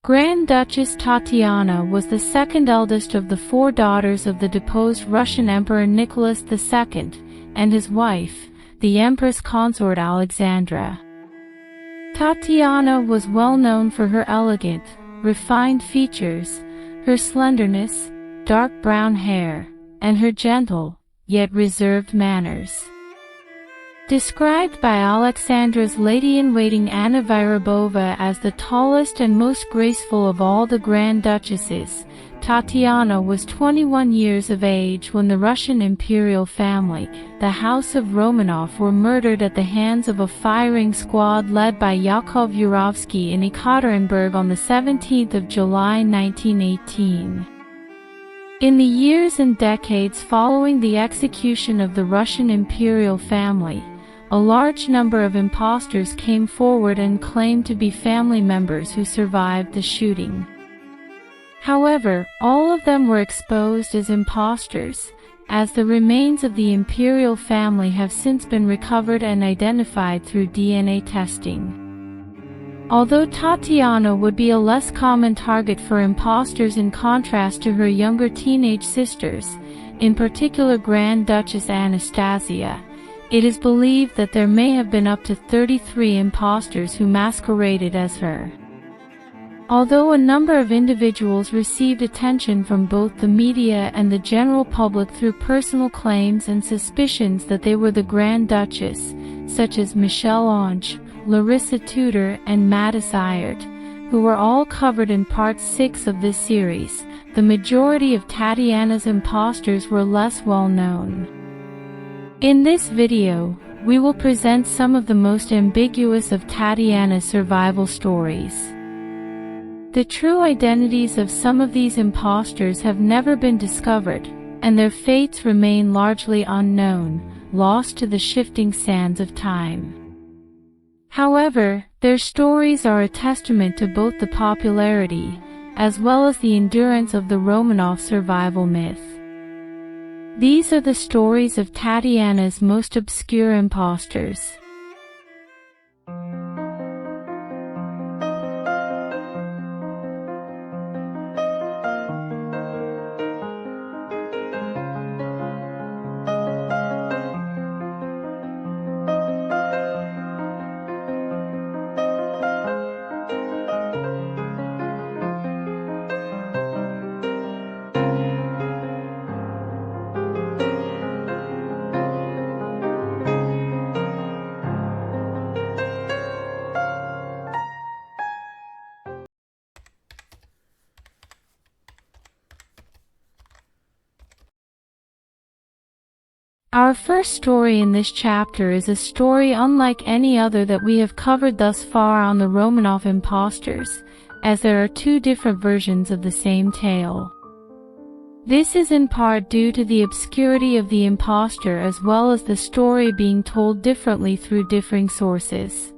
Grand Duchess Tatiana was the second eldest of the 4 daughters of the deposed Russian Emperor Nicholas II and his wife, the Empress Consort Alexandra. Tatiana was well known for her elegant, refined features, her slenderness, dark brown hair, and her gentle, yet reserved manners. Described by Alexandra's lady-in-waiting Anna Vyrubova as the tallest and most graceful of all the Grand Duchesses, Tatiana was 21 years of age when the Russian Imperial family, the House of Romanov, were murdered at the hands of a firing squad led by Yakov Yurovsky in Yekaterinburg on the 17th of July 1918. In the years and decades following the execution of the Russian Imperial family, a large number of impostors came forward and claimed to be family members who survived the shooting. However, all of them were exposed as impostors, as the remains of the imperial family have since been recovered and identified through DNA testing. Although Tatiana would be a less common target for impostors in contrast to her younger teenage sisters, in particular Grand Duchess Anastasia, it is believed that there may have been up to 33 impostors who masqueraded as her. Although a number of individuals received attention from both the media and the general public through personal claims and suspicions that they were the Grand Duchess, such as Michelle Ange, Larissa Tudor, and Mattis Ayert, who were all covered in Part 6 of this series, the majority of Tatiana's impostors were less well known. In this video, we will present some of the most ambiguous of Tatiana's survival stories. The true identities of some of these impostors have never been discovered, and their fates remain largely unknown, lost to the shifting sands of time. However, their stories are a testament to both the popularity, as well as the endurance of the Romanov survival myth. These are the stories of Tatiana's most obscure impostors. Our first story in this chapter is a story unlike any other that we have covered thus far on the Romanov impostors, as there are 2 different versions of the same tale. This is in part due to the obscurity of the impostor as well as the story being told differently through differing sources.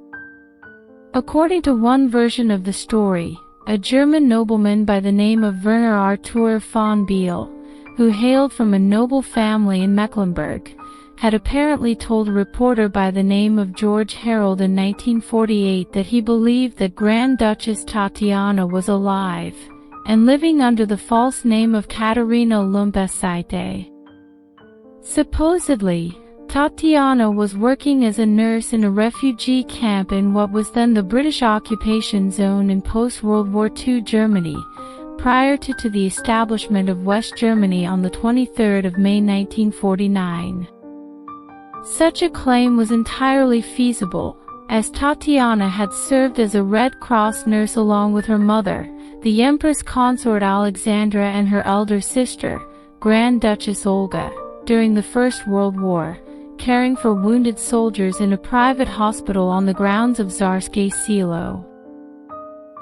According to one version of the story, a German nobleman by the name of Werner Artur von Biel, who hailed from a noble family in Mecklenburg, had apparently told a reporter by the name of George Harold in 1948 that he believed that Grand Duchess Tatiana was alive, and living under the false name of Katarina Lumbait. Supposedly, Tatiana was working as a nurse in a refugee camp in what was then the British occupation zone in post-World War II Germany, prior to the establishment of West Germany on the 23rd of May 1949. Such a claim was entirely feasible, as Tatiana had served as a Red Cross nurse along with her mother, the Empress Consort Alexandra, and her elder sister, Grand Duchess Olga, during the First World War, caring for wounded soldiers in a private hospital on the grounds of Tsarskoye Selo.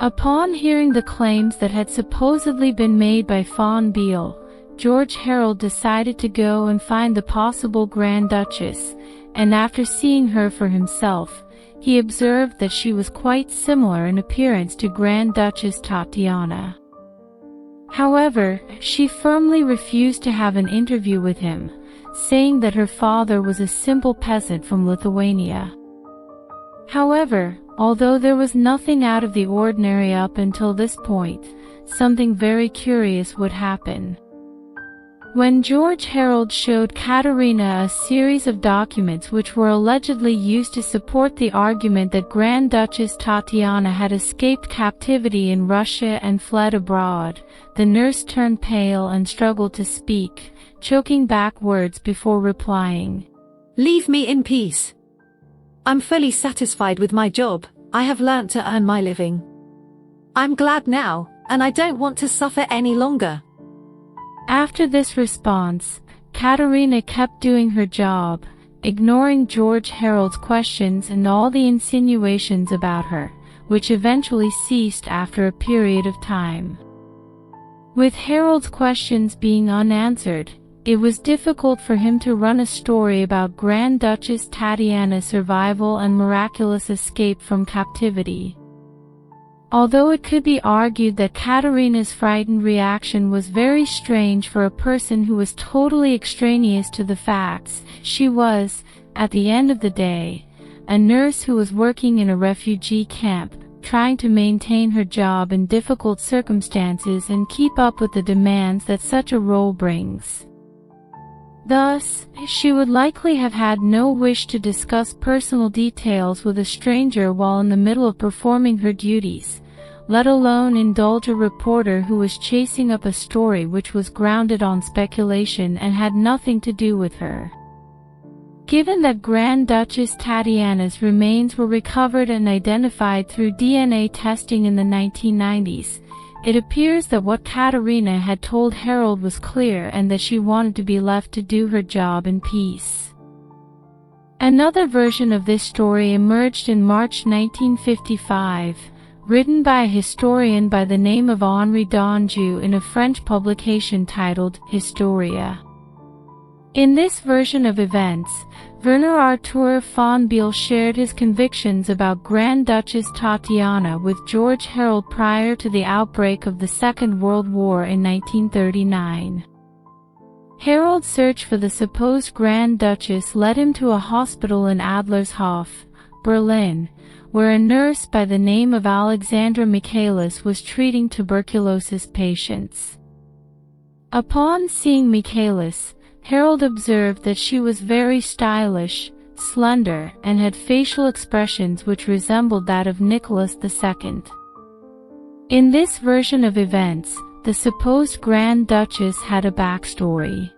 Upon hearing the claims that had supposedly been made by von Biel, George Harold decided to go and find the possible Grand Duchess, and after seeing her for himself, he observed that she was quite similar in appearance to Grand Duchess Tatiana. However, she firmly refused to have an interview with him, saying that her father was a simple peasant from Lithuania. However, Although there was nothing out of the ordinary up until this point, something very curious would happen. When George Harold showed Katarina a series of documents which were allegedly used to support the argument that Grand Duchess Tatiana had escaped captivity in Russia and fled abroad, the nurse turned pale and struggled to speak, choking back words before replying, "Leave me in peace. I'm fully satisfied with my job. I have learnt to earn my living. I'm glad now, and I don't want to suffer any longer." After this response, Katarina kept doing her job, ignoring George Harold's questions and all the insinuations about her, which eventually ceased after a period of time. With Harold's questions being unanswered, it was difficult for him to run a story about Grand Duchess Tatiana's survival and miraculous escape from captivity. Although it could be argued that Katarina's frightened reaction was very strange for a person who was totally extraneous to the facts, she was, at the end of the day, a nurse who was working in a refugee camp, trying to maintain her job in difficult circumstances and keep up with the demands that such a role brings. Thus, she would likely have had no wish to discuss personal details with a stranger while in the middle of performing her duties, let alone indulge a reporter who was chasing up a story which was grounded on speculation and had nothing to do with her. Given that Grand Duchess Tatiana's remains were recovered and identified through DNA testing in the 1990s, it appears that what Katarina had told Harold was clear and that she wanted to be left to do her job in peace. Another version of this story emerged in March 1955, written by a historian by the name of Henri Donjou in a French publication titled Historia. In this version of events, Werner Arthur von Biel shared his convictions about Grand Duchess Tatiana with George Harold prior to the outbreak of the Second World War in 1939. Harold's search for the supposed Grand Duchess led him to a hospital in Adlershof, Berlin, where a nurse by the name of Alexandra Michaelis was treating tuberculosis patients. Upon seeing Michaelis, Harold observed that she was very stylish, slender, and had facial expressions which resembled that of Nicholas II. In this version of events, the supposed Grand Duchess had a backstory.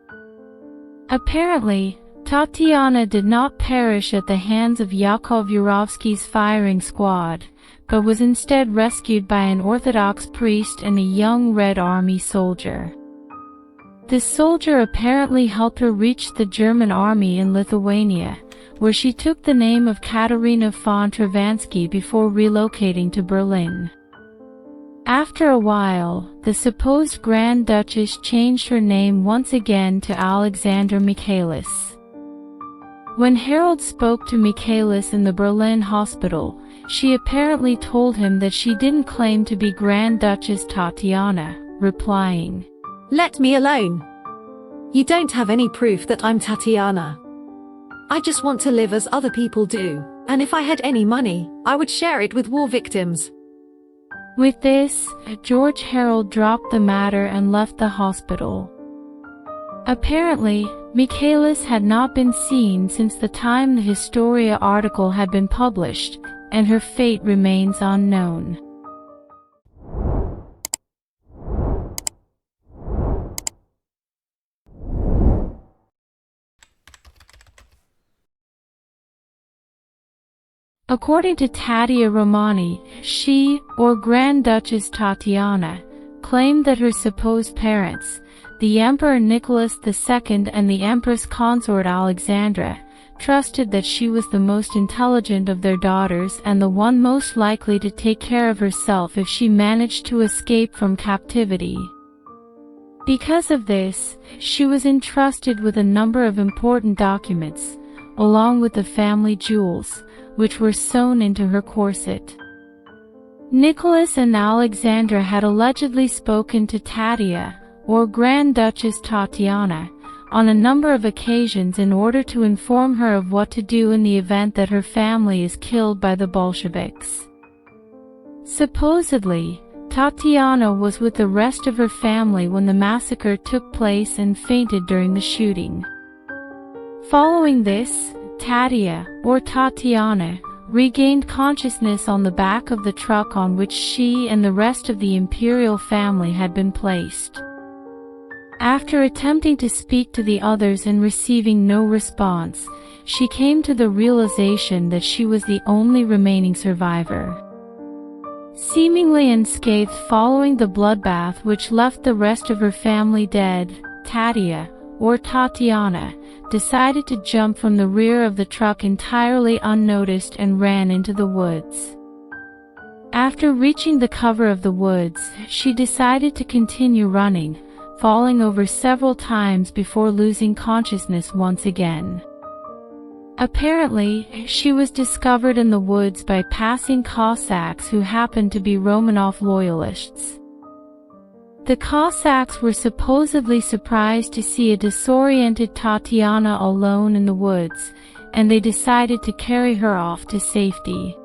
Apparently, Tatiana did not perish at the hands of Yakov Yurovsky's firing squad, but was instead rescued by an Orthodox priest and a young Red Army soldier. This soldier apparently helped her reach the German army in Lithuania, where she took the name of Katarina von Travansky before relocating to Berlin. After a while, the supposed Grand Duchess changed her name once again to Alexandra Michaelis. When Harold spoke to Michaelis in the Berlin hospital, she apparently told him that she didn't claim to be Grand Duchess Tatiana, replying, "Let me alone. You don't have any proof that I'm Tatiana. I just want to live as other people do, and if I had any money, I would share it with war victims." With this, George Harold dropped the matter and left the hospital. Apparently, Michaelis had not been seen since the time the Historia article had been published, and her fate remains unknown. According to Tadia Romani, she, or Grand Duchess Tatiana, claimed that her supposed parents, the Emperor Nicholas II and the Empress Consort Alexandra, trusted that she was the most intelligent of their daughters and the one most likely to take care of herself if she managed to escape from captivity. Because of this, she was entrusted with a number of important documents, along with the family jewels, which were sewn into her corset. Nicholas and Alexandra had allegedly spoken to Tadia, or Grand Duchess Tatiana, on a number of occasions in order to inform her of what to do in the event that her family is killed by the Bolsheviks. Supposedly, Tatiana was with the rest of her family when the massacre took place and fainted during the shooting. Following this, Tadia, or Tatiana, regained consciousness on the back of the truck on which she and the rest of the imperial family had been placed. After attempting to speak to the others and receiving no response, she came to the realization that she was the only remaining survivor. Seemingly unscathed following the bloodbath which left the rest of her family dead, Tadia, or Tatiana, decided to jump from the rear of the truck entirely unnoticed and ran into the woods. After reaching the cover of the woods, she decided to continue running, falling over several times before losing consciousness once again. Apparently, she was discovered in the woods by passing Cossacks who happened to be Romanov loyalists. The Cossacks were supposedly surprised to see a disoriented Tatiana alone in the woods, and they decided to carry her off to safety.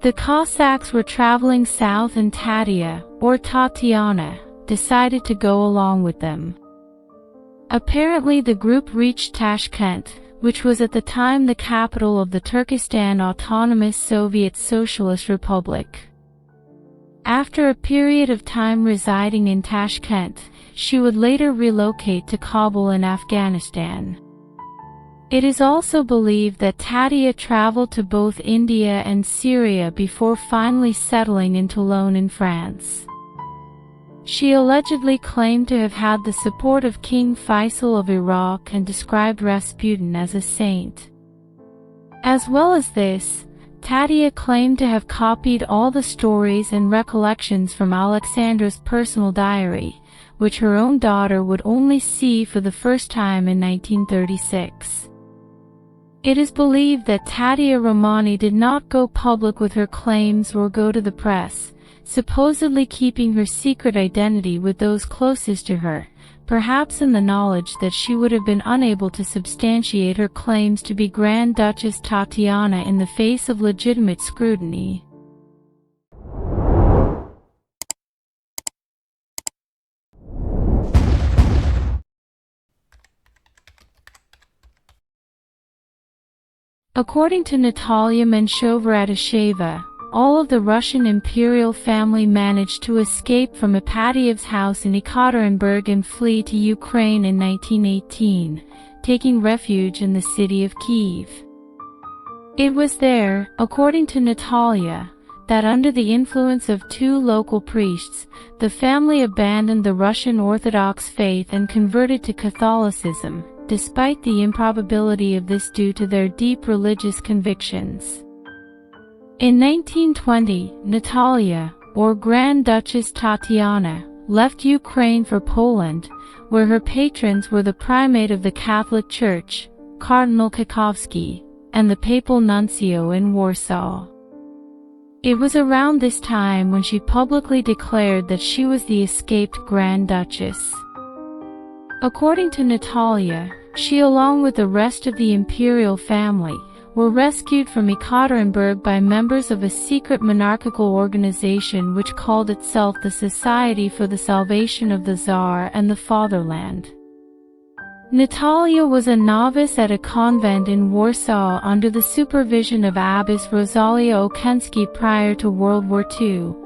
The Cossacks were traveling south and Tadia, or Tatiana, decided to go along with them. Apparently the group reached Tashkent, which was at the time the capital of the Turkestan Autonomous Soviet Socialist Republic. After a period of time residing in Tashkent, she would later relocate to Kabul in Afghanistan. It is also believed that Tadia traveled to both India and Syria before finally settling in Toulon in France. She allegedly claimed to have had the support of King Faisal of Iraq and described Rasputin as a saint. As well as this, Tadia claimed to have copied all the stories and recollections from Alexandra's personal diary, which her own daughter would only see for the first time in 1936. It is believed that Tadia Romani did not go public with her claims or go to the press, supposedly keeping her secret identity with those closest to her, perhaps in the knowledge that she would have been unable to substantiate her claims to be Grand Duchess Tatiana in the face of legitimate scrutiny. According to Natalia Menshova-Radisheva, all of the Russian Imperial family managed to escape from Ipatiev's house in Yekaterinburg and flee to Ukraine in 1918, taking refuge in the city of Kyiv. It was there, according to Natalia, that under the influence of two local priests, the family abandoned the Russian Orthodox faith and converted to Catholicism, despite the improbability of this due to their deep religious convictions. In 1920, Natalia, or Grand Duchess Tatiana, left Ukraine for Poland, where her patrons were the primate of the Catholic Church, Cardinal Kakowski, and the papal nuncio in Warsaw. It was around this time when she publicly declared that she was the escaped Grand Duchess. According to Natalia, she along with the rest of the imperial family, were rescued from Yekaterinburg by members of a secret monarchical organization which called itself the Society for the Salvation of the Tsar and the Fatherland. Natalia was a novice at a convent in Warsaw under the supervision of Abbess Rosalia Okensky prior to World War II,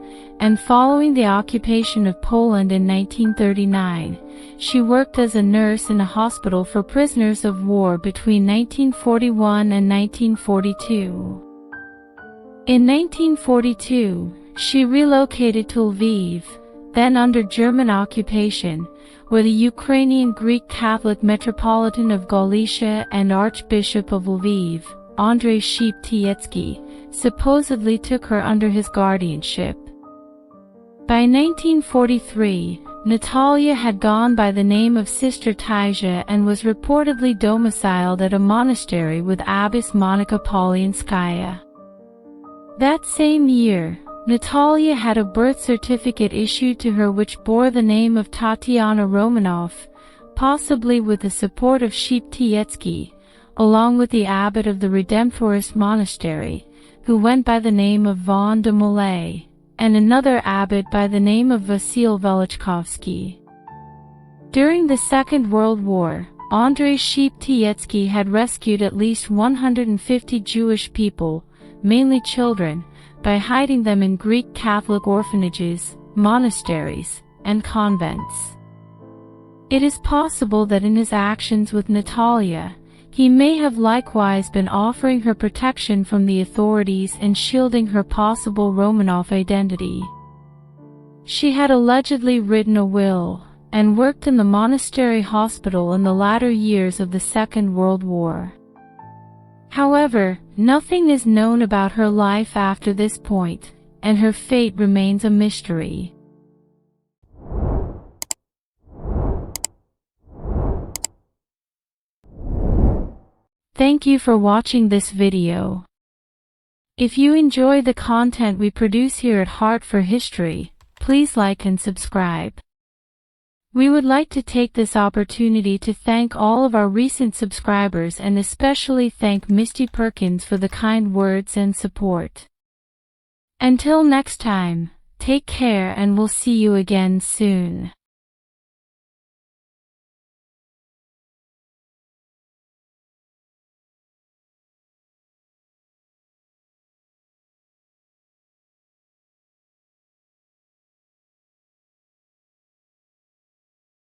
and following the occupation of Poland in 1939, she worked as a nurse in a hospital for prisoners of war between 1941 and 1942. In 1942, she relocated to Lviv, then under German occupation, where the Ukrainian Greek Catholic Metropolitan of Galicia and Archbishop of Lviv, Andrei Sheptyetsky, supposedly took her under his guardianship. By 1943, Natalia had gone by the name of Sister Tasia and was reportedly domiciled at a monastery with Abbess Monica Polianskaya. That same year, Natalia had a birth certificate issued to her which bore the name of Tatiana Romanov, possibly with the support of Ipatiev, along with the abbot of the Redemptorist monastery, who went by the name of von de Molay, and another abbot by the name of Vasil Velichkovsky. During the Second World War, Andrei Ipatiev had rescued at least 150 Jewish people, mainly children, by hiding them in Greek Catholic orphanages, monasteries, and convents. It is possible that in his actions with Natalia, he may have likewise been offering her protection from the authorities and shielding her possible Romanov identity. She had allegedly written a will, and worked in the monastery hospital in the latter years of the Second World War. However, nothing is known about her life after this point, and her fate remains a mystery. Thank you for watching this video. If you enjoy the content we produce here at Heart for History, please like and subscribe. We would like to take this opportunity to thank all of our recent subscribers and especially thank Misty Perkins for the kind words and support. Until next time, take care and we'll see you again soon.